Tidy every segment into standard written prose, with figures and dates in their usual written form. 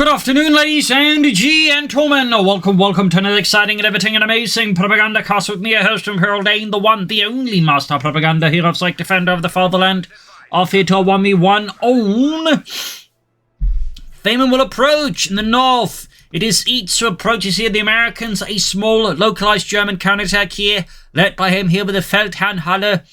Good afternoon, ladies and gentlemen. Welcome to another exciting and everything and amazing Propagandacast with me, your host from Harold Dane, the one, the only master of propaganda, hero, psych, defender of the fatherland, off here to our one own Faymonville Approach in the north. It is Eats who approaches here. The Americans, a small, localized German counterattack here, led by him here with the Feldherrnhalle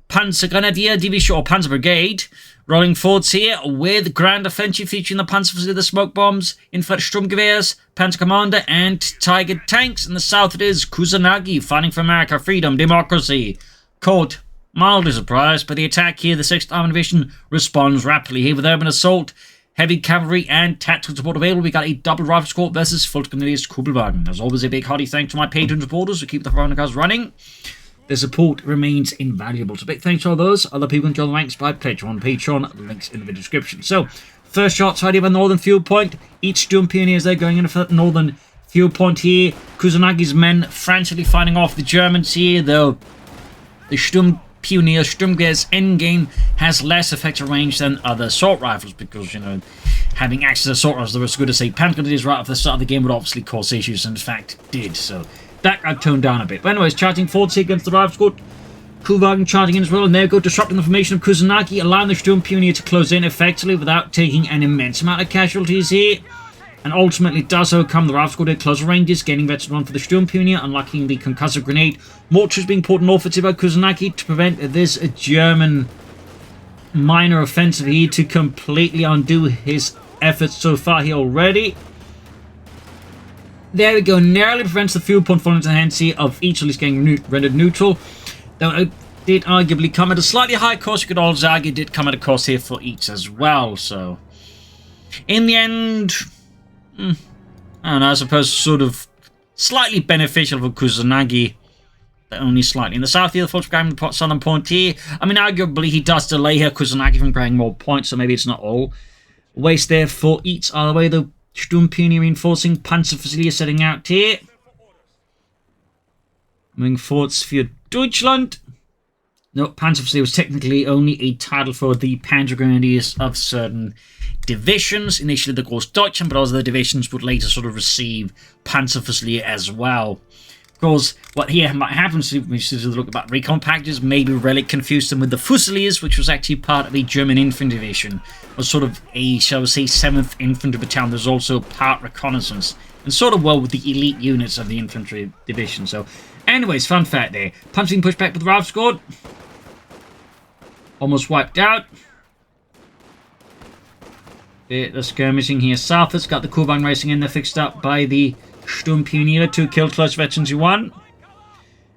Panzergrenadier Division, or Panzer Brigade, rolling forwards here with Grand Offensive featuring the Panzer, the smoke bombs, infrared Sturmgewehrs, Panzer Commander, and Tiger tanks. In the south it is Kusanagi, fighting for America, freedom, democracy. Caught mildly surprised by the attack here. The 6th Armored Division responds rapidly here with urban assault, heavy cavalry, and tactical support available. We got a double rifle squad versus Volksgrenadiers Kubelwagen. As always, a big hearty thanks to my patron supporters who keep the Propagandacast running. Their support remains invaluable. So big thanks to all those other people who join the ranks by Patreon. Links in the description. So, first shots right here by Northern Fuel Point. Each Sturm Pioneers there going in for the Northern Fuel Point here. Kusanagi's men frantically fighting off the Germans here, though the Sturm Pioneer Sturmgewehr's endgame has less effective range than other assault rifles because, you know, having access to assault rifles, there was good to say Panzergrenadiers right off the start of the game would obviously cause issues, and in fact did. So that got toned down a bit. But anyways, charging forward against the rifle squad. Kubelwagen charging in as well, and there go disrupting the formation of Kusanagi, allowing the Sturm Pioneer to close in effectively without taking an immense amount of casualties here. And ultimately does overcome the rifle squad at closer ranges, gaining veteran one for the Sturm Pioneer, unlocking the concussive grenade. Mortars being poured northwards by Kusanagi to prevent this German minor offensive here to completely undo his efforts so far here already. There we go, narrowly prevents the fuel point falling into the hands here of each, at least getting rendered neutral. Though it did arguably come at a slightly high cost, you could also argue it did come at a cost here for each as well. So, in the end, I don't know, I suppose sort of slightly beneficial for Kusanagi, but only slightly. In the south here, the Volkswagen southern point here, I mean, arguably he does delay here Kusanagi from grabbing more points, so maybe it's not all waste there for each. Either way, though, Sturm Pioneer reinforcing, Panzer Fusilier setting out here. Moving forwards for Deutschland. No, Panzer Fusilier was technically only a title for the Panzer Grenadiers of certain divisions. Initially the Großdeutschland, but also the divisions would later sort of receive Panzer Fusilier as well. Of course, what here might happen, which is a look about recon packages, maybe Relic confused them with the Fusiliers, which was actually part of a German infantry division, was sort of a, shall we say, 7th Infantry Battalion. There's also part reconnaissance, and sort of well with the elite units of the infantry division. So, anyways, fun fact there. Punch being pushed back with the rifle squad. Almost wiped out. The skirmishing here south. It's got the Kubelwagen racing in there, fixed up by the Sturm Pioneer, 2 killed close veterans who won.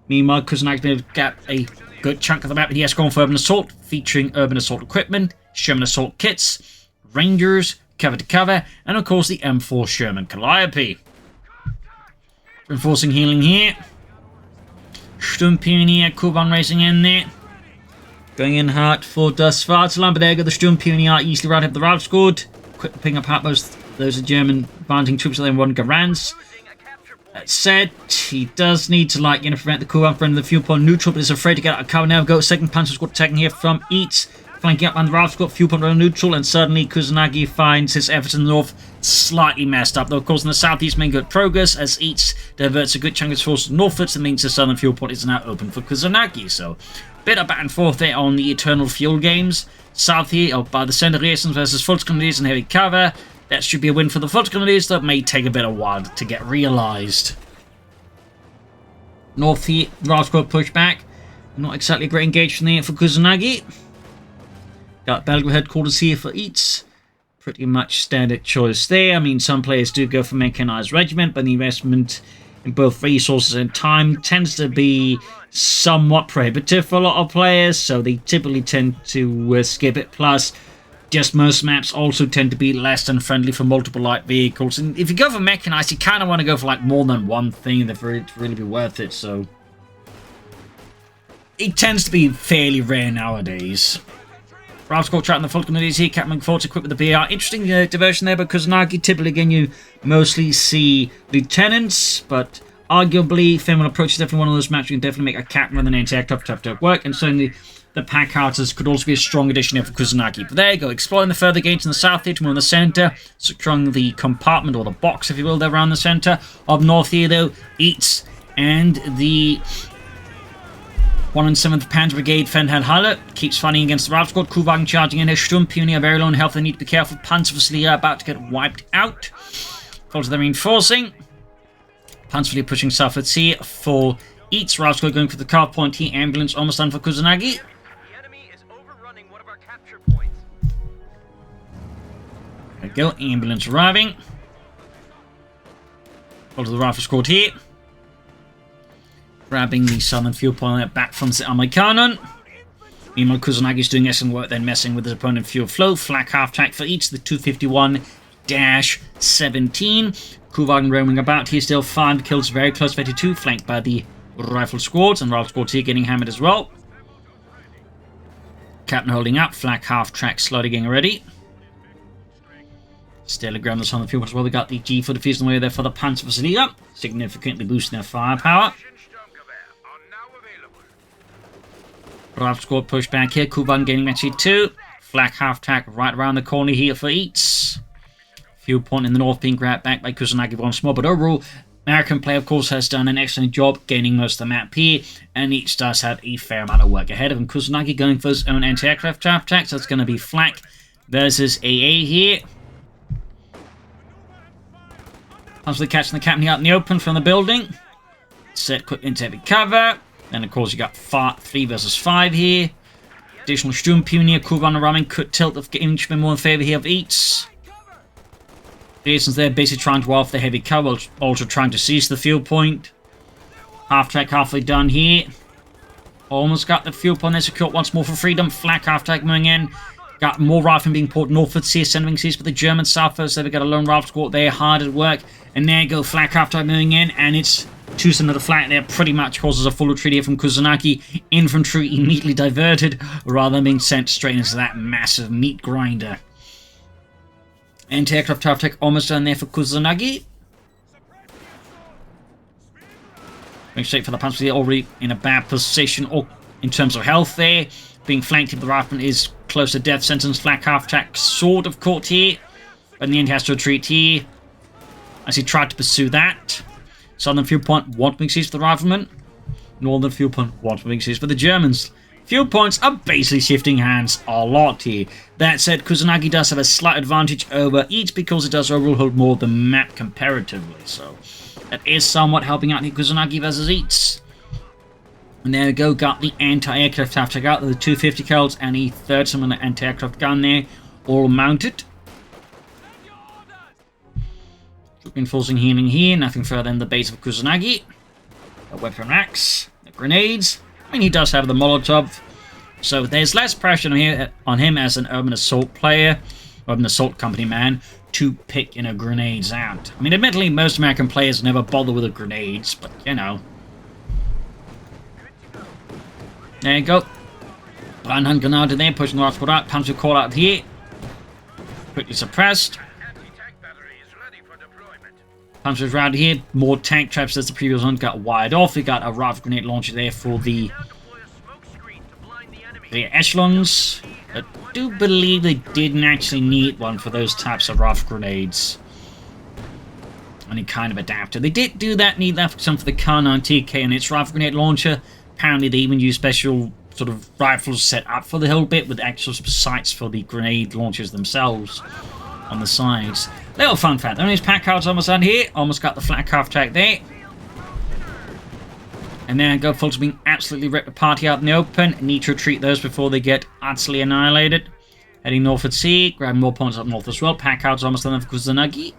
Meanwhile, Kusanagi got a good chunk of the map. He has gone for urban assault, featuring urban assault equipment, Sherman assault kits, Rangers, cover to cover, and of course the M4 Sherman Calliope. Reinforcing healing here. Sturm Pioneer, Kubelwagen racing in there. Going in hard for Das Vaterland, but there go the Sturm Pioneer easily right up the rifle squad. Quick picking up most those are German advancing troops that then run Garance. That said, he does need to, like, you know, prevent the Kubelwagen from the fuel point neutral, but is afraid to get out of cover now. Go 2nd Panzer Squad attacking here from east, flanking up on the rifle squad, fuel point neutral, and suddenly Kusanagi finds his efforts in the north slightly messed up. Though, of course, in the southeast, making good progress as each diverts a good chunk of his forces northwards. That means the southern fuel point is now open for Kusanagi. So, bit of back and forth there on the eternal fuel games. South here, by the center Riesens versus Volksgrenadiers and heavy cover. That should be a win for the Volksgrenadiers, that may take a bit of while to get realised. North here, rifle squad push back. Not exactly a great engagement there for Kusanagi. Got Belgrade headquarters here for each. Pretty much standard choice there. I mean, some players do go for mechanized regiment, but the investment in both resources and time tends to be somewhat prohibitive for a lot of players, so they typically tend to skip it. Plus, just most maps also tend to be less than friendly for multiple light vehicles. And if you go for mechanized, you kind of want to go for like more than one thing for it to really be worth it. So it tends to be fairly rare nowadays. Rifle squad trapping the Volksgrenadiers here. Captain McFort's equipped with the BR. Interesting diversion there, but Kusanagi, typically again you mostly see lieutenants, but arguably Faymonville Approach is definitely one of those maps you can definitely make a captain rather than an anti-aircraft tough to work. And certainly the pack howitzers could also be a strong addition here for Kusanagi. But there you go, exploring the further gates in the south here to move in the centre, securing the compartment, or the box, if you will, there around the centre. Up north here, though, Eats and the 107th Panzer Brigade Fenhead Halle keeps fighting against the Rav Squad. Kuhwagen charging in here. Sturmpionier very low in health. They need to be careful. Panzerfusilier about to get wiped out. Follows the reinforcing. Panzerfusilier pushing southwards here for Eats. Rav Squad going for the carve point here. Ambulance almost done for Kusanagi. The enemy is overrunning one of our capture points. There we go. Ambulance arriving. Follows the Rifle Squad here. Grabbing the southern fuel point back from the armored cannon. Meanwhile, Kusanagi's doing excellent work then messing with his opponent fuel flow. Flak half-track for each, the 251-17. Kuhwagen roaming about here, still 5 kills, very close, 32, flanked by the rifle squads, and rifle squads here getting hammered as well. Captain holding up, flak half-track slowly getting ready. Still around the southern fuel as well. We got the G for defusing the way there for the Panzerfusilier, significantly boosting their firepower. Rav Squad push back here. Kuhwagen gaining match here too. Flak half-track right around the corner here for Eats. Fuel point in the north being grabbed back by Kusanagi once more. But overall, American play, of course, has done an excellent job gaining most of the map here. And Eats does have a fair amount of work ahead of him. Kusanagi going for his own anti-aircraft half-track. So that's going to be Flak versus AA here. Constantly catching the captain out in the open from the building. Set quick into heavy cover. And of course you got 3 versus 5 here. Additional Sturmpionier, Kuhwagen ramming could tilt the game bit more in favour here of Eats. Jason's there basically trying to off the heavy cover, also trying to seize the fuel point. Half-track halfway done here. Almost got the fuel point there secured once more for freedom. Flak half-track moving in. Got more rifling being poured northwards here, sending seas for the German southwards. So they've got a lone rifle squad there, hard at work. And there you go, Flak half-track moving in, and it's two-cent of the flat there pretty much causes a full retreat here from Kusanagi. Infantry immediately diverted rather than being sent straight into that massive meat grinder. Anti-aircraft half-track almost done there for Kusanagi. Going straight for the Panzer, already in a bad position or in terms of health there. Being flanked here, the rifleman is close to death sentence. Flak half-track sort of caught here, but in the end he has to retreat here as he tried to pursue that. Southern fuel point, one being seized for the riflemen. Northern fuel point, one being seized for the Germans. Fuel points are basically shifting hands a lot here. That said, Kusanagi does have a slight advantage over Eats because it does overall hold more of the map comparatively. So that is somewhat helping out here, Kusanagi versus Eats. And there we go, got the anti-aircraft half-track out, the 250 cals and a third summon anti-aircraft gun there, all mounted. Reinforcing healing here, nothing further than the base of Kusanagi. The weapon racks, the grenades. I mean, he does have the Molotov, so there's less pressure on him as an urban assault player, urban assault company man, to pick, grenades out. I mean, admittedly, most American players never bother with the grenades, but, There you go. Brandhand Grenade there, pushing the rifle squad out. Panzer call out here. Quickly suppressed. Panzer's around here, more tank traps as the previous one got wired off. We got a rifle grenade launcher there for the echelons. I do believe they didn't actually need one for those types of rifle grenades. Any kind of adapter. They did need that for some for the Kar-9 TK and its rifle grenade launcher. Apparently they even use special sort of rifles set up for the whole bit with actual sights for the grenade launchers themselves on the sides. Little fun fact, there is pack cards almost done here. Almost got the flak half-track there. And then go full to being absolutely ripped apart here out in the open. Need to retreat those before they get utterly annihilated. Heading north at sea, grabbing more points up north as well. Pack cards almost done for Kusanagi.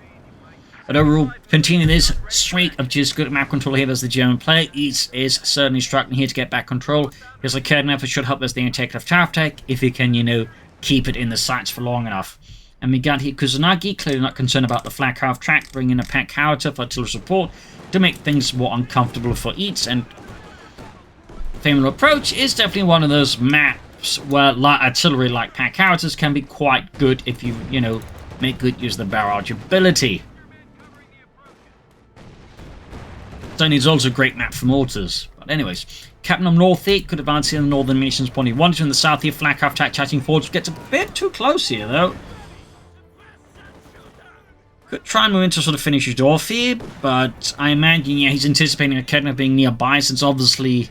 But overall, continuing this streak of just good map control here as the German player. Eats is certainly struggling here to get back control. Here's a curtain effort should help as the anti-aircraft half-track if he can, keep it in the sights for long enough. And we got here Kusanagi, clearly not concerned about the flak half-track, bringing a pack howitzer for artillery support to make things more uncomfortable for Eats. And Faymonville Approach is definitely one of those maps where artillery like pack howitzers can be quite good if you, make good use of the barrage ability. Certainly it's also a great map for mortars. But anyways, Captain of North here could advance here in the northern munitions point. He wanted to in the south here, flak half attack, chatting forwards. Gets a bit too close here though. Could try and move in to sort of finish it off here, but I imagine, yeah, he's anticipating a Kedna being nearby, since obviously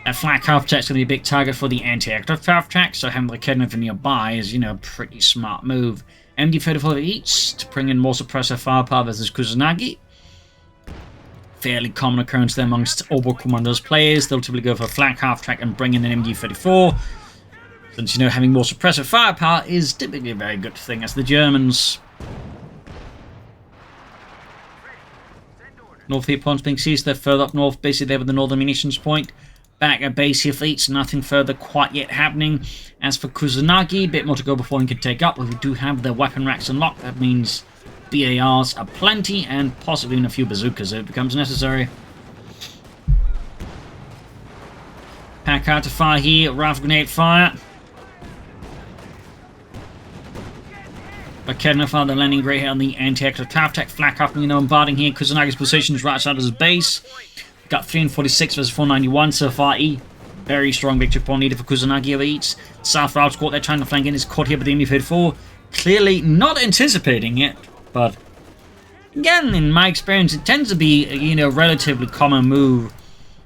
a flak half attack is going to be a big target for the anti-aircraft half attack, so having the Kedna nearby is, you know, a pretty smart move. MD-34 each to bring in more suppressor firepower versus Kusanagi. Fairly common occurrence there amongst Oberkommandos players. They'll typically go for a flak half track and bring in an MD-34. Since, you know, having more suppressive firepower is typically a very good thing, as the Germans... North here points being seized. They're further up north, basically there with the northern munitions point. Back at base here fleets, nothing further quite yet happening. As for Kusanagi, a bit more to go before he can take up, but we do have their weapon racks unlocked. That means BARs are plenty, and possibly even a few bazookas if it becomes necessary. Pack out to fire here, rifle grenade fire. But Kedna fire the landing great here on the anti-aircraft attack. Flak up, you know, bombarding here. Kusanagi's position is right outside of his base. Got 346 versus 491 so far. Very strong victory point needed for Kusanagi over Eats. South Route squad, they're trying to flank in, is caught here by the MD-34. Clearly not anticipating it, but again, in my experience, it tends to be a, you know, relatively common move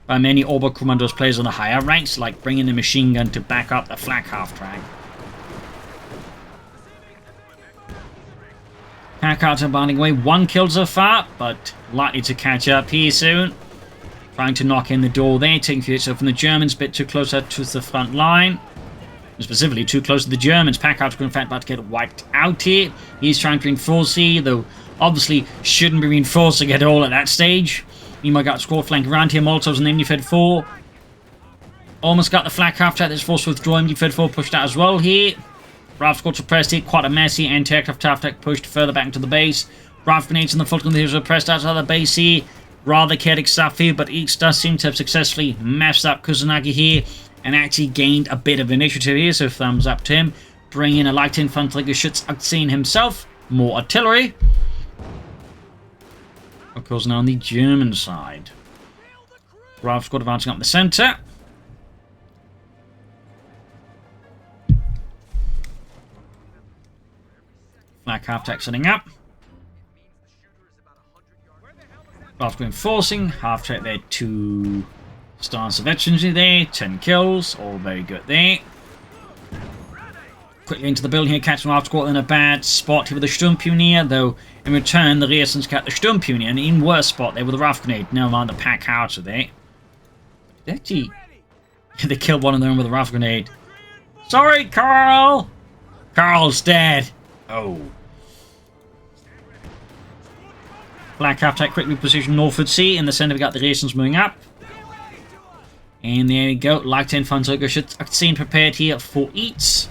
by many Oberkommandos players on the higher ranks, like bringing the machine gun to back up the flak half track. Packard bounding away, 1 kill so far, but likely to catch up here soon. Trying to knock in the door there, taking a few hits from the Germans, a bit too closer to the front line. Specifically, too close to the Germans. Packard's in fact about to get wiped out here. He's trying to reinforce here, though obviously shouldn't be reinforcing at all at that stage. Meanwhile, got squad flank around here, Molotovs and MD-34. Almost got the flak half track that's forced to withdraw. MD-34 pushed out as well here. Rifle squad suppressed here, quite a messy anti-aircraft half track pushed further back into the base. Rifle grenades in the Fulton here suppressed outside the base here. Rather chaotic stuff here, but Eats does seem to have successfully messed up Kusanagi here and actually gained a bit of initiative here, so thumbs up to him. Bring in a light infantry Geschütz himself. More artillery. Of course, now on the German side. Rifle squad advancing up the centre. Flak half tack setting up. After enforcing, half track there, 2 stars of efficiency there, 10 kills, all very good there. Quickly into the building here, catching half squad in a bad spot here with the Sturmpionier, though in return the Reasons got the Sturmpionier, and in worse spot there with the rifle grenade. Never mind the pack out of there. Actually, they killed one of them with a rifle grenade. Sorry, Carl! Carl's dead. Oh. Black half track quickly positioned northward sea. In the centre we got the Reasons moving up. And there we go. Light 10 Fanzogger should prepared here for Eats.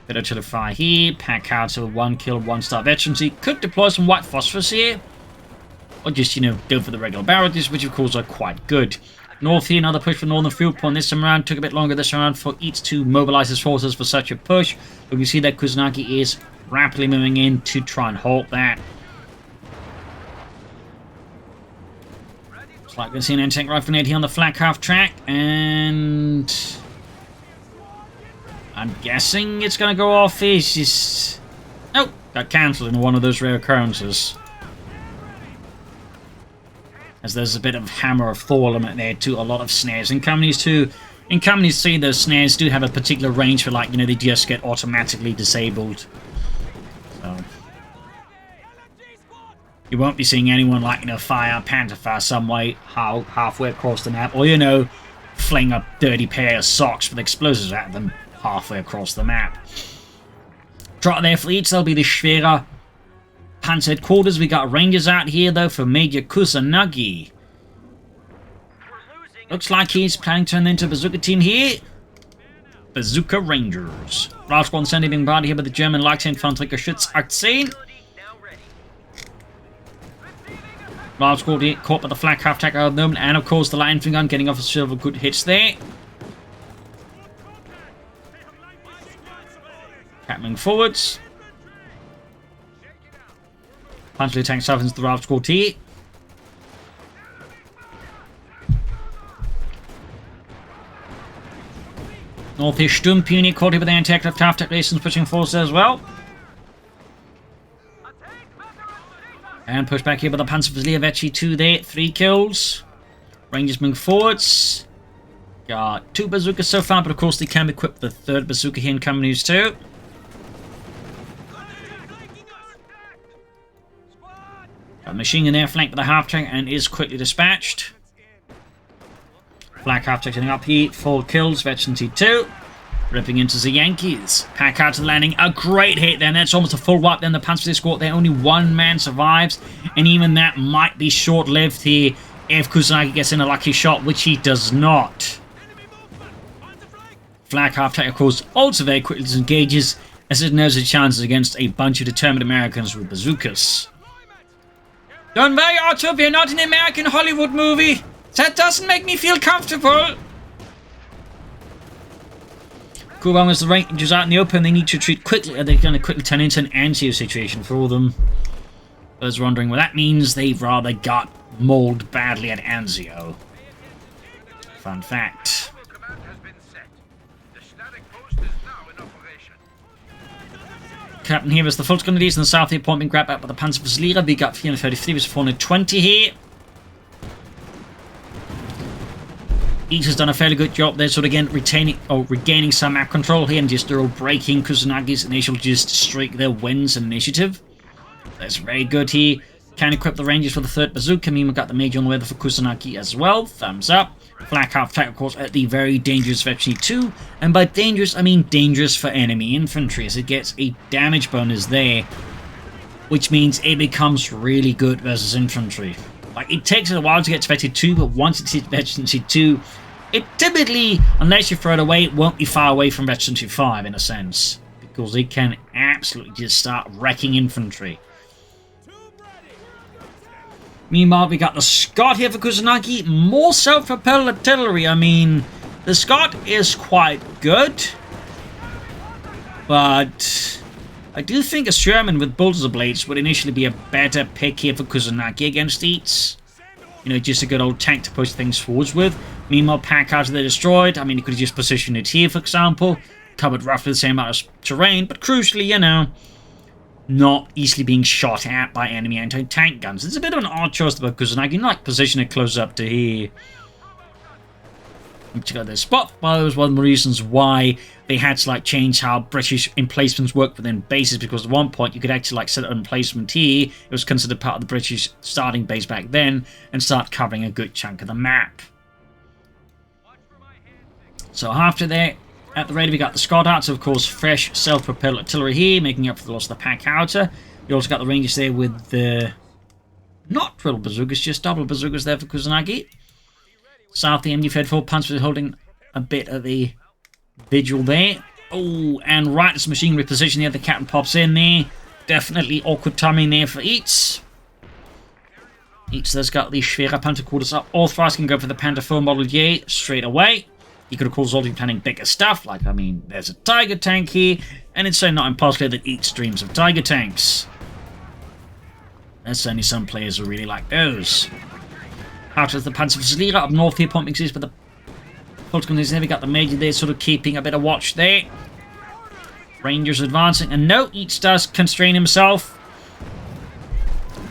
Better to the fire here. Pack out to 1 kill, 1 star veterans. He could deploy some white phosphorus here. Or just, you know, go for the regular barrels, which of course are quite good. North here, another push for Northern Field Point this time around. Took a bit longer this time around for Eats to mobilize his forces for such a push. But you see that Kusanagi is rapidly moving in to try and halt that. Looks like we're seeing an anti-tank rifle grenade here on the flak half track. And I'm guessing it's going to go off. It's just... Nope, got cancelled in one of those rare occurrences. As there's a bit of Hammer of Thor element there too, a lot of snares. In Companies 2, in Companies 3, those snares do have a particular range for, like, you know, they just get automatically disabled. So you won't be seeing anyone, like, you know, fire Pantherfire some way halfway across the map, or, you know, fling a dirty pair of socks with explosives at them halfway across the map. Trot there for each, there'll be the Schwerer Panzer headquarters. We got Rangers out here, though, for Major Kusanagi. Looks like he's planning to turn into a bazooka team here. Bazooka Rangers. Rifle squad sending being bombarded here by the German light infantry Geschütz. Rifle squad here, caught by the flak half tack out of them, and of course the light infantry gun getting off several good hits there. Captain forwards. Panzer tank south into the Ralph squad here. Northeast Sturmpuni caught here with the anti-aircraft half-tech rations pushing forces as well. And push back here with the Panzerfuzier Vecchi 2 there. 3 kills. Rangers moving forwards. Got 2 bazookas so far, but of course they can equip the 3rd bazooka here in coming news too. Got a machine gun there flanked with a half-tank and is quickly dispatched. Black half-tank turning up here. 4 kills. Veteran T2. Ripping into the Yankees. Pack out to the landing. A great hit then. That's almost a full wipe then. The Panzer squad there. Only 1 man survives. And even that might be short-lived here if Kusanagi gets in a lucky shot, which he does not. Flak half-tank, of course, also very quickly disengages as it knows the chances against a bunch of determined Americans with bazookas. Don't worry, Otto, we're not an American Hollywood movie. That doesn't make me feel comfortable. Cool, long as the Rangers out in the open, they need to retreat quickly, or they're going to quickly turn into an anti situation for them. Those wondering what that means, they've rather got mauled badly at Anzio. Fun fact. Captain here is the full grenadiers in the south here, point being grabbed out by the Panzerfuzier. We got 333 versus 420 here. Each has done a fairly good job there, sort of again regaining some map control here, and just they're all breaking Kusanagi's initial just streak their wins and initiative. That's very good here. Can equip the Rangers for the 3rd bazooka. Mima got the major on the weather for Kusanagi as well. Thumbs up. Flak half-tank, of course, at the very dangerous Vecchi 2. And by dangerous, I mean dangerous for enemy infantry, as it gets a damage bonus there, which means it becomes really good versus infantry. Like, it takes it a while to get to Vecchi 2, but once it hits Vecchi 2, it typically, unless you throw it away, it won't be far away from Vecchi 5 in a sense, because it can absolutely just start wrecking infantry. Meanwhile, we got the Scott here for Kusanagi. More self-propelled artillery. I mean, the Scott is quite good, but I do think a Sherman with bulldozer blades would initially be a better pick here for Kusanagi against Eats. You know, just a good old tank to push things forwards with. Meanwhile, pack out they're destroyed. I mean, you could have just positioned it here, for example. Covered roughly the same amount of terrain, but crucially, you know, not easily being shot at by enemy anti-tank guns. It's a bit of an odd choice about Kusanagi. You like position it close up to here. Check out their spot. Well, that was one of the reasons why they had to like change how British emplacements work within bases, because at one point you could actually like set an emplacement here. It was considered part of the British starting base back then, and start covering a good chunk of the map. So after that, at the ready we got the Scott out, so of course fresh self-propelled artillery here, making up for the loss of the pack outer. You also got the Rangers there with the not triple bazookas, just double bazookas there for Kusanagi. South the MD-34 Panzer is holding a bit of the vigil there. Oh, and right as machine reposition here, the captain pops in there. Definitely awkward timing there for Eats. Eats has got the Schwerer Panther quarters up. Authorized can go for the Panther 4 Model J straight away. You could of course also be planning bigger stuff, like, I mean, there's a Tiger tank here, and it's so not impossible that Eats dreams of Tiger tanks. There's certainly some players who really like those. After the Panzerfuzier up north here, pumping seas, but the Pultgun is there. We got the Major there, sort of keeping a bit of watch there. Rangers advancing, and no, Eats does constrain himself.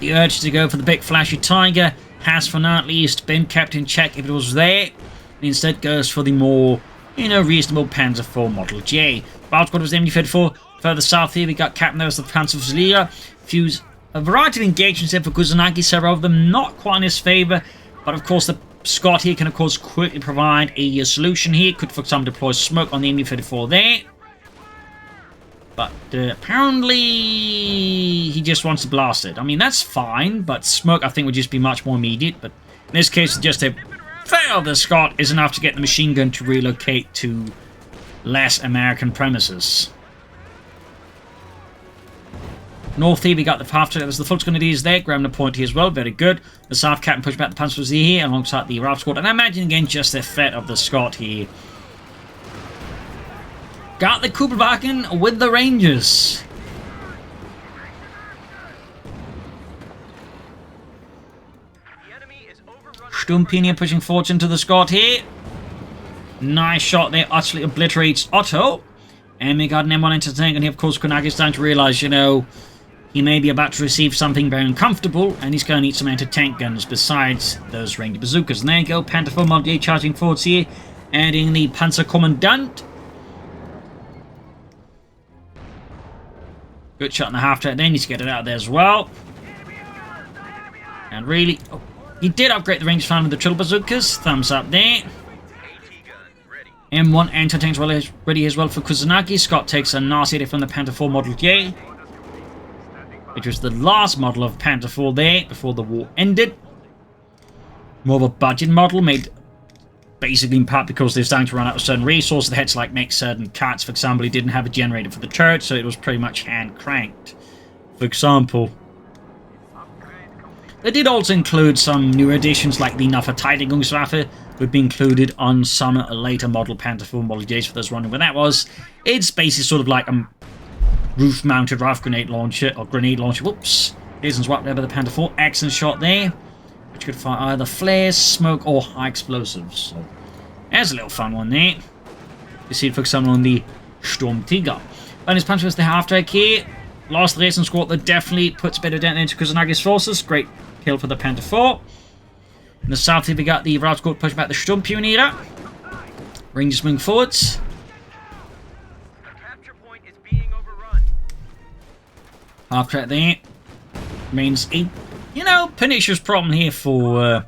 The urge to go for the big flashy Tiger has for now at least been kept in check if it was there. And instead goes for the more, you know, reasonable Panzer IV Model J. Squad was the MD-34. Further south here, we got Captain there was the Panzerfuzier. A variety of engagements there for Kusanagi, several of them not quite in his favour. But of course, the Scott here can of course quickly provide a solution here. Could, for example, deploy smoke on the MD-34 there. But apparently he just wants to blast it. I mean, that's fine, but smoke I think would just be much more immediate. But in this case, just a fail of the Scott is enough to get the machine gun to relocate to less American premises. North here, we got the half. There was the full grenadiers there, grabbing the point here as well. Very good. The South Captain pushed back the Panzerfuzier here alongside the Ralph squad. And I imagine again just the threat of the Scott here. Got the Kugelwagen with the Rangers. Stumpin here, pushing forward into the Scot here. Nice shot there, utterly obliterates Otto. And we got an M1 into the tank, and here, of course, Kunagi's starting to realise, you know, he may be about to receive something very uncomfortable, and he's going to need some anti-tank guns besides those ranged bazookas. And there you go, Panther 4 Mod 8 charging forwards here, adding the Panzerkommandant. Good shot in the half track, they need to get it out of there as well. And really, oh, he did upgrade the range found with the triple bazookas, thumbs up there. M1 anti-tanks ready as well for Kusanagi. Scott takes a nasty hit from the Panther 4 Model J, which was the last model of Panther 4 there before the war ended. More of a budget model, made basically in part because they're starting to run out of certain resources. They had to like make certain cuts. For example, he didn't have a generator for the turret, so it was pretty much hand cranked. For example, they did also include some new additions like the Nahverteidigungswaffe would be included on some later model Panther 4 Model J's for those wondering what that was. It's basically sort of like a roof-mounted rifle grenade launcher, or grenade launcher. Whoops. It isn't swapped over the Panther 4. Excellent shot there, which could fire either flares, smoke, or high explosives. So, there's a little fun one there. You see it, for example, on the Sturmtiger. And his punch was the half-track here. Lost the racing squad that definitely puts a bit of dent into Kusanagi's forces. Great kill for the Panther 4. In the south here, we got the Route Squad pushing back the Sturmpionierer. Rangers moving forwards. Half track there. Means a, you know, pernicious problem here for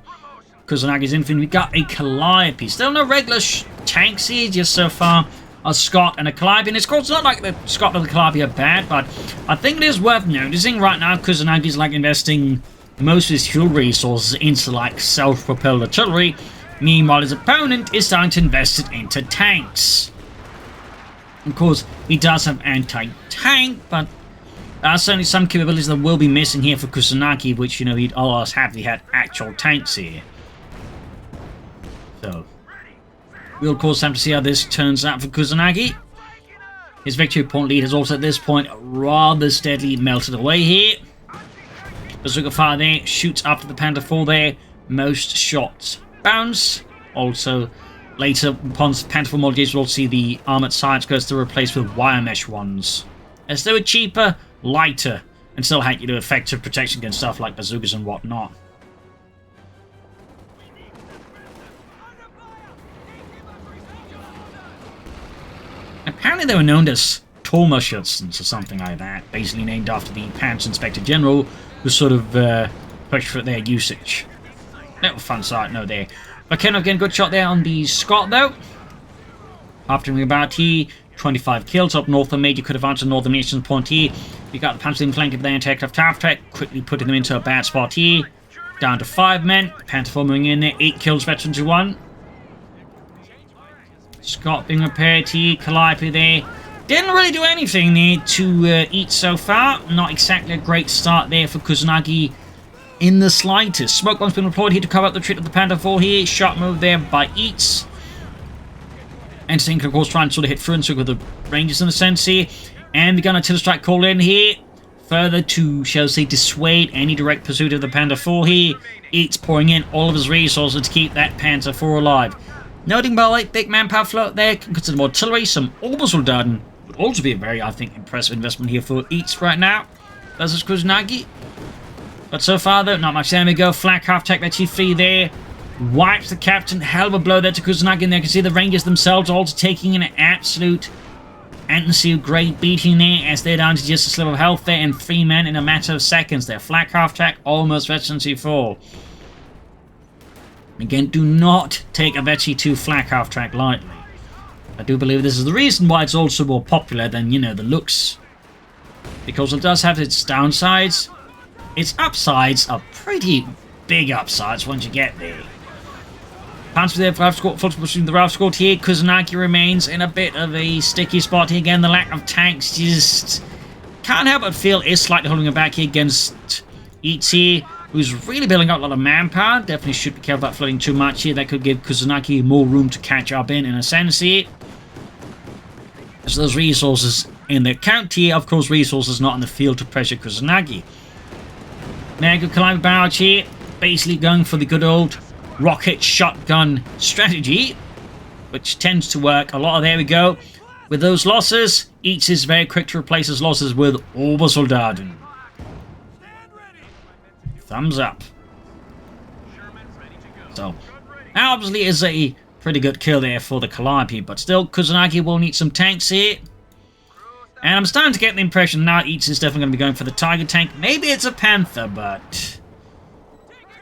Kusanagi's infantry. We got a Calliope. Still no regular tanks here, just so far a Scot and a Calliope. And of course, it's not like the Scot and the Calliope are bad, but I think it is worth noticing right now Kusanagi's like investing most of his fuel resources into like self-propelled artillery. Meanwhile, his opponent is starting to invest it into tanks. Of course, he does have anti-tank, but certainly some capabilities that will be missing here for Kusanagi, which, you know, he'd always have if he had actual tanks here. So, we'll of course have to see how this turns out for Kusanagi. His victory point lead has also at this point rather steadily melted away here. Bazooka fire there, shoots after the Panther 4 there. Most shots bounce. Also, later upon Panther 4 Model J's, we'll see the armored sights goes to replace with wire mesh ones, as they were cheaper, lighter, and still had, you know, effective protection against stuff like bazookas and whatnot. Apparently they were known as Turmschützen or something like that, basically named after the Panzer Inspector General, who sort of pushed for their usage. Little fun side note there. But Ken again, good shot there on the Scot though. After about here, 25 kills up north. The major could have answered Northern Nations point here. We got the Panzer in flank of the anti-aircraft half-track, quickly putting them into a bad spot here. Down to 5 men. Panther 4 moving in there, 8 kills, veteran to 1. Scott being repaired here, Calliope there. Didn't really do anything there to eat so far. Not exactly a great start there for Kusanagi in the slightest. Smoke bomb's been deployed here to cover up the retreat of the Panther 4 here. Shot move there by Eats. And Sink, of course, trying to sort of hit through and through with the Rangers in a sense here. And we got an artillery strike called in here. Further to, shall we say, dissuade any direct pursuit of the Panther 4 here. Eats pouring in all of his resources to keep that Panther 4 alive. Noting by like big manpower float there, can consider more artillery, some orbital done. Would also be a very, I think, impressive investment here for Eats right now versus Kusanagi. But so far, though, not much. There we go. Flak half-tech that Chief there. Wipes the captain. Hell of a blow there to Kusanagi. And there you can see the Rangers themselves also taking an absolute and great beating there as they're down to just a sliver of health there and 3 men in a matter of seconds there. Flak half-track, almost Veteran C4. Again, do not take a Vet C2 flak half-track lightly. I do believe this is the reason why it's also more popular than, you know, the looks. Because it does have its downsides. Its upsides are pretty big upsides once you get there. Pounds for the Ralph Squad, full pushing the Ralph Squad here. Kusanagi remains in a bit of a sticky spot here. Again, the lack of tanks just can't help but feel is slightly holding him back here against Eats here, who's really building up a lot of manpower. Definitely should be careful about flooding too much here. That could give Kusanagi more room to catch up in a sense here. As those resources in the account here, of course, resources not in the field to pressure Kusanagi. Mega Climber Barrage here, basically going for the good old rocket shotgun strategy, which tends to work a lot. There we go. With those losses, Eats is very quick to replace his losses with Obersoldaten. Thumbs up. So, obviously is a pretty good kill there for the Calliope, but still, Kusanagi will need some tanks here. And I'm starting to get the impression now Eats is definitely going to be going for the Tiger tank. Maybe it's a Panther, but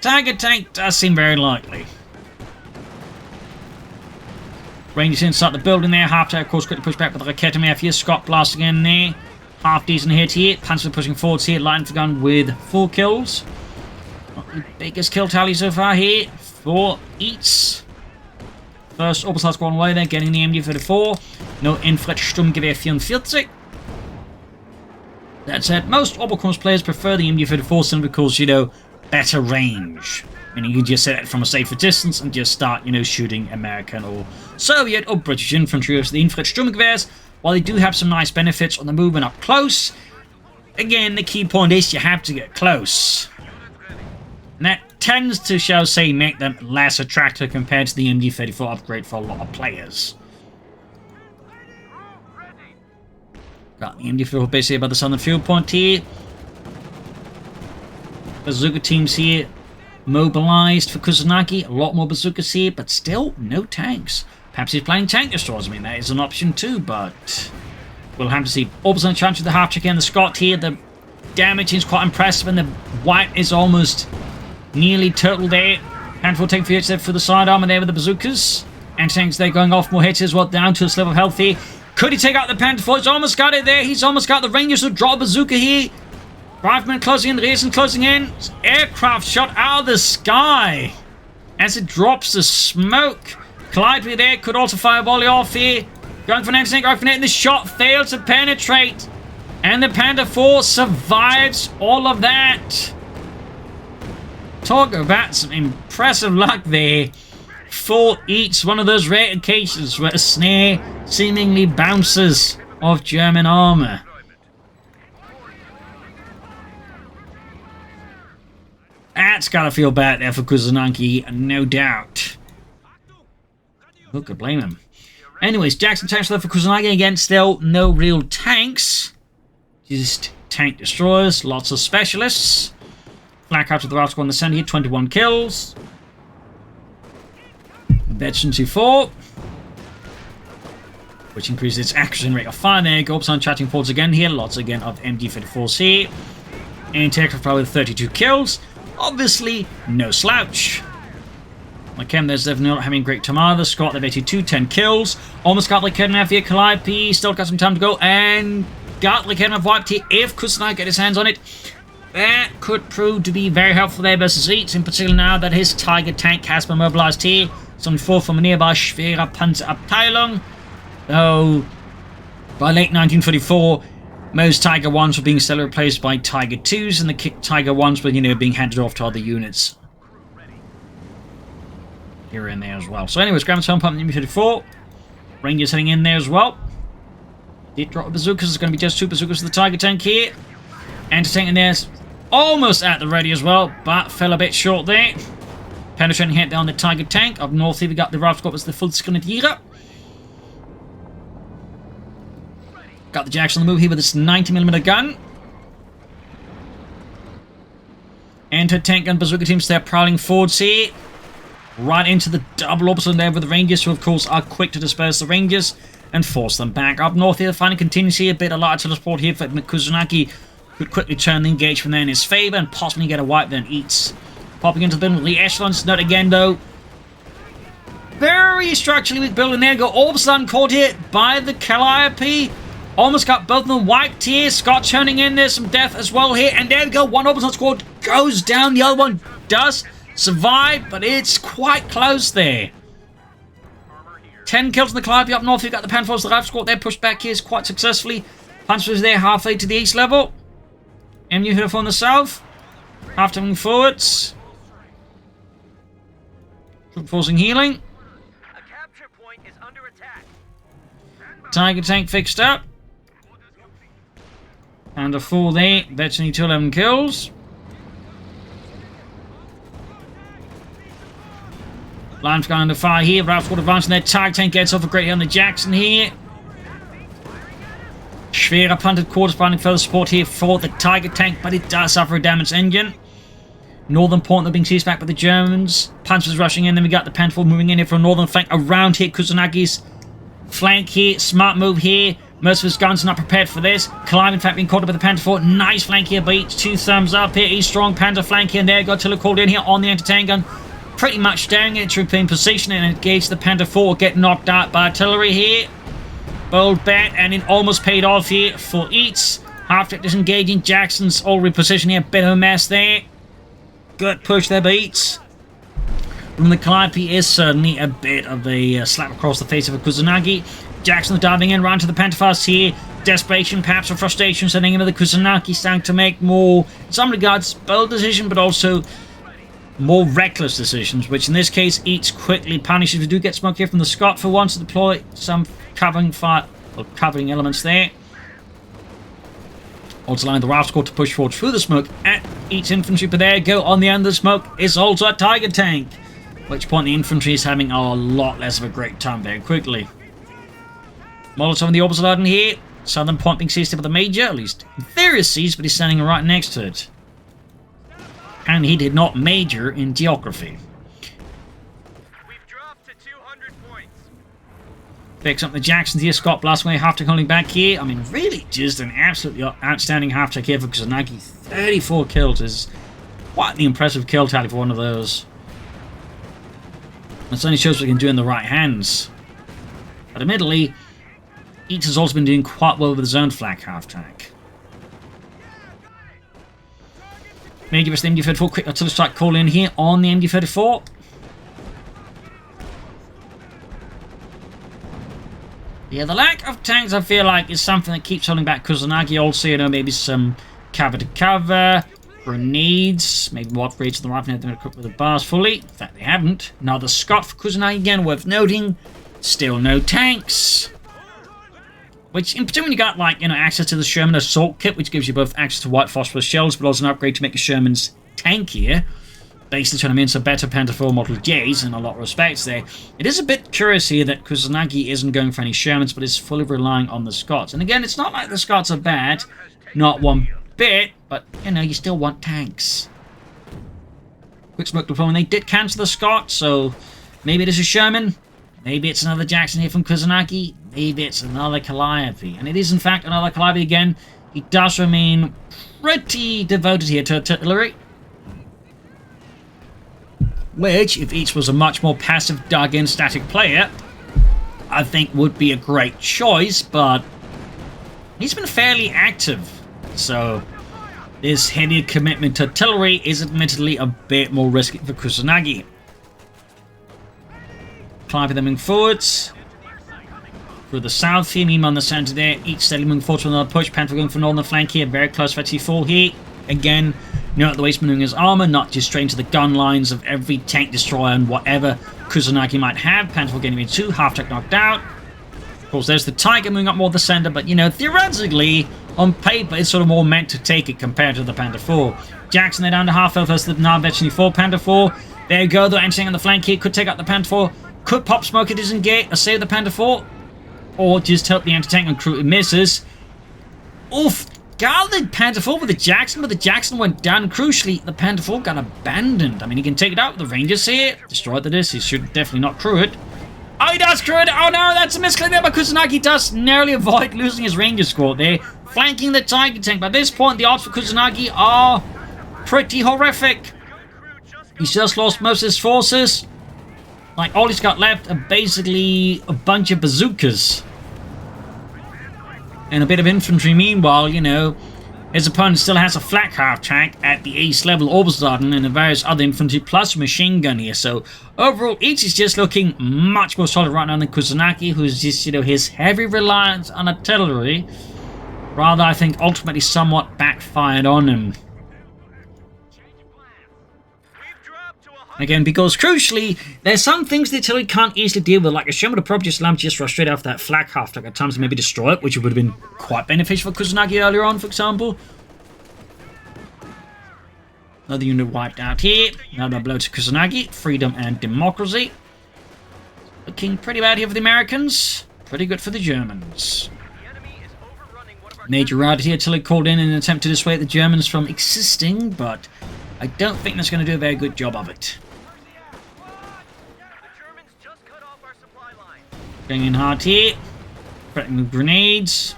Tiger tank does seem very likely. Rangers inside the building there. Half tower, of course, quickly push back with the Raketame here. Scott blasting in there. Half decent hit here. Panzer pushing forwards here. Lighting for gun with 4 kills. Not the biggest kill tally so far here for Eats. First Oberstars going away there, getting the MG34. No Infrastrukturgewehr 44. That said, most Oberkurs players prefer the MG34 simply because, you know, better range. Meaning you can just set it from a safer distance and just start, you know, shooting American or Soviet or British infantry with the Infrastrukturgewehrs. While they do have some nice benefits on the movement up close, again, the key point is you have to get close. And that tends to, shall say, make them less attractive compared to the MG34 upgrade for a lot of players. Got the MG34 base here by the southern field point here. Bazooka teams here mobilized for Kusanagi. A lot more bazookas here, but still no tanks. Perhaps he's playing tank destroyers. I mean, that is an option too, but we'll have to see. Orbison chance with the half check and the Scott here. The damage is quite impressive, and the white is almost nearly total there. Handful taking for hits there for the sidearm, and there with the bazookas. Anti-tanks there going off, more hits as well, down to a sliver of health here. Could he take out the Panther? He's almost got it there. He's almost got the Rangers to draw a bazooka here. Rifleman closing in, Racing closing in. Aircraft shot out of the sky as it drops the smoke. Calliope there could also fire a volley off here. Going for an anti-tank rifleman, and the shot fails to penetrate. And the Panther 4 survives all of that. Talk about some impressive luck there for Eats. One of those rare occasions where a snare seemingly bounces off German armor. That's gotta feel bad there for Kusanagi, no doubt. Who could blame him? Anyways, Jackson tanks left for Kusanagi. Again, still no real tanks. Just tank destroyers, lots of specialists. Flak out to the right squad in the center here, 21 kills. Veteran 2-4. Which increases its accuracy rate of fire there. Gulps on chatting forwards again here. Lots again of MG34s here. Anti-aircraft power with 32 kills. Obviously, no slouch. Like him, there's definitely not having great Tamara. Scott, they've 82, 10 kills. Almost got Lekernaf here. Calliope still got some time to go. And got Lekernaf wiped here. If Kusanagi get his hands on it, that could prove to be very helpful there versus Eats. In particular now that his Tiger tank has been mobilized here. Some 4 from a nearby Schwere Panzerabteilung. Though, by late 1944, most Tiger 1s were being steadily replaced by Tiger 2s, and the Tiger 1s were, you know, being handed off to other units here and there as well. So anyways, Grandma's home pump MB34. Rangers heading in there as well. Did drop a bazookas. There's going to be just 2 bazookas for the Tiger tank here. Anti-tank in there, almost at the ready as well, but fell a bit short there. Penetrating hit down the Tiger tank. Up north here we got the Rifle with the full Skrinetira. Got the Jackson on the move here with this 90mm gun. Anti-tank and bazooka teams there prowling forwards here. Right into the double opposite there with the Rangers, who of course are quick to disperse the Rangers and force them back. Up north here, finding continues here, a bit of light support here for Kusanagi, could quickly turn the engagement there in his favor and possibly get a wipe then Eats. Popping into the building with the echelons, not again though. Very structurally weak building there, go all of a sudden caught here by the Calliope. Almost got both of them wiped here. Scott turning in there, some death as well here. And there we go, one Oberson squad goes down, the other one does survive, but it's quite close there. 10 kills on the Calliope up north. You've got the Panthers, the Rifle squad there, pushed back here quite successfully. Panthers there halfway to the east level. MU here from the south. Half turning forwards. Troop forcing healing. A capture point is under attack. Tiger tank fixed up. And a 4 there. That's only 211 kills. Line's gone under fire here. Ralph's got advancing their Tiger tank. Gets off a great hit on the Jackson here. Schwerer punted quarters, finding further support here for the Tiger tank, but it does suffer a damaged engine. Northern point, they're being seized back by the Germans. Panzers rushing in, then we got the Panther moving in here from northern flank around here. Kusanagi's flank here. Smart move here. Most of his guns are not prepared for this. Clive, in fact, being caught up by the Panther 4. Nice flank here, but each 2 thumbs up here. He's strong Panther flank here, and there got Tiller called in here on the anti-tank gun. Pretty much staring at troop in position and engage the Panther 4. Get knocked out by artillery here. Bold bet, and it almost paid off here for Eats. After disengaging, Jackson's all repositioning here. Bit of a mess there. Good push there by Eats. From the Calliope is certainly a bit of a slap across the face of a Kusanagi. Jackson diving in, round to the Panther here. Desperation, perhaps, or frustration, sending him to the Kusanagi, starting to make more, in some regards, bold decision, but also more reckless decisions, which in this case Eats quickly punishes. We do get smoke here from the Scot for once to deploy some covering fire, or covering elements there. Also allowing the Ralph squad to push forward through the smoke at Eats infantry, but there you go, on the end of the smoke is also a Tiger tank. At which point the infantry is having a lot less of a great time very quickly. Molotov on the opposite line here. Southern point being seized by the Major, at least in theory is seized, but he's standing right next to it. And he did not major in geography. We've dropped to 200 points. Picks up the Jacksons here. Scott Blastway half-tech holding back here. I mean, really just an absolutely outstanding half-tech here for Kusanagi. 34 kills is quite the impressive kill tally for one of those. It certainly shows what he can do in the right hands. But admittedly, Eats has also been doing quite well with his own flak half-tank. Major versus the MD-34. Quick artillery strike call in here on the MD-34. Yeah, the lack of tanks, I feel like, is something that keeps holding back Kusanagi. Also, you know, maybe some cover-to-cover, grenades, maybe what rates of the rifle, they're equipped with the bars fully. In fact, they haven't. Another Scot for Kusanagi again, worth noting. Still no tanks. Which, in particular, when you got, like, you know, access to the Sherman Assault Kit, which gives you both access to white phosphorus shells, but also an upgrade to make your Shermans tankier. Basically trying to mean some better Panther 4 Model J's in a lot of respects there. It is a bit curious here that Kusanagi isn't going for any Shermans, but is fully relying on the Scots. And again, it's not like the Scots are bad, not one bit, but, you know, you still want tanks. Quick smoke deployment. They did cancel the Scots, so maybe it is a Sherman. Maybe it's another Jackson here from Kusanagi. Maybe it's another Calliope. And it is, in fact, another Calliope again. He does remain pretty devoted here to artillery. Which, if each was a much more passive, dug-in, static player, I think would be a great choice, but he's been fairly active. So, this heavy commitment to artillery is admittedly a bit more risky for Kusanagi. Climbing them moving forwards. Through the south here, Mima on the center there. Each steadily moving forward to another push. Panther going for northern flank here. Very close for T4 here. Again, note the waste maneuvering his armor, not just straight into the gun lines of every tank destroyer and whatever Kusanagi might have. Panther getting into 2, half-tech knocked out. Of course, there's the Tiger moving up more the center, but, you know, theoretically, on paper, it's sort of more meant to take it compared to the Panther 4. Jackson, they're down to half health versus the now veteran 4 Panther 4. There you go, though, anything on the flank here. Could take out the Panther 4. Could pop smoke, it doesn't get, or save the Panther 4. Or just help the anti-tank and crew, it misses. Oof. Got the Panther 4 with the Jackson, but the Jackson went down. Crucially, the Panther 4 got abandoned. I mean, he can take it out with the Rangers here. Destroy the disc. He should definitely not crew it. Oh, he does crew it. Oh, no, that's a misclick there, but Kusanagi does narrowly avoid losing his Ranger squad there. Flanking the Tiger tank. By this point, the odds for Kusanagi are pretty horrific. He's just lost most of his forces. Like, all he's got left are basically a bunch of bazookas. And a bit of infantry. Meanwhile, you know, his opponent still has a flak half-tank at the ace level, Oberstaden, and various other infantry, plus a machine gun here. So, overall, each is just looking much more solid right now than Kusanagi, who's just, you know, his heavy reliance on artillery, rather, I think, ultimately somewhat backfired on him. Again, because crucially, there's some things the artillery can't easily deal with, like a Sherman Approach just allows just rush straight after that flak half-tank at times and maybe destroy it, which would have been quite beneficial for Kusanagi earlier on, for example. Another unit wiped out here. Another blow to Kusanagi. Freedom and democracy. Looking pretty bad here for the Americans. Pretty good for the Germans. The enemy is overrunning one of our Major rarity artillery called in an attempt to dissuade the Germans from existing, but I don't think that's going to do a very good job of it. The Germans just cut off our supply line. Going in hard here. Threatening with grenades.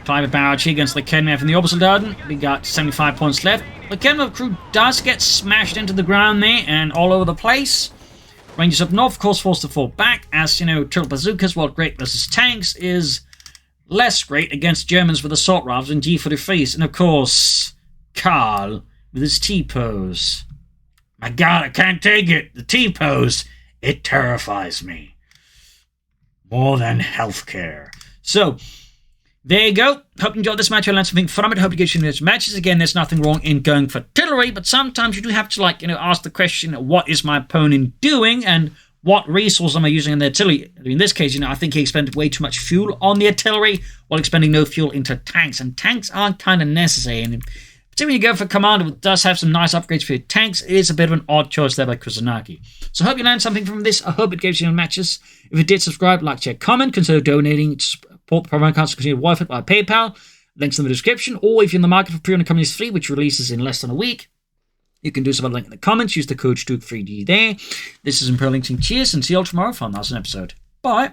Climate barrage here against the Kenmare from the opposite garden. We got 75 points left. The Kenmare crew does get smashed into the ground there and all over the place. Rangers up north, of course, forced to fall back, as, you know, turtle bazookas, while great versus tanks, is less great against Germans with assault rifles and G43s. And, of course, Karl with his T-pose. My God, I can't take it. The T-pose, it terrifies me. More than healthcare. So, there you go. Hope you enjoyed this match. I learned something from it. Hope you get you into matches. Again, there's nothing wrong in going for artillery, but sometimes you do have to, like, you know, ask the question, what is my opponent doing and what resource am I using in the artillery? In this case, you know, I think he expended way too much fuel on the artillery while expending no fuel into tanks, and tanks are kind of necessary. And particularly when you go for commander, who does have some nice upgrades for your tanks, it is a bit of an odd choice there by Kusanagi. So I hope you learned something from this. I hope it gives you matches. If you did, subscribe, like, share, comment. Consider donating to support the Propagandacaster, continue to wife it by PayPal. Links in the description. Or if you're in the market for pre-order companies free, which releases in less than a week, you can do so by the link in the comments. Use the CoH2 3D there. This is Imperial Linking. Cheers, and see you all tomorrow for another episode. Bye.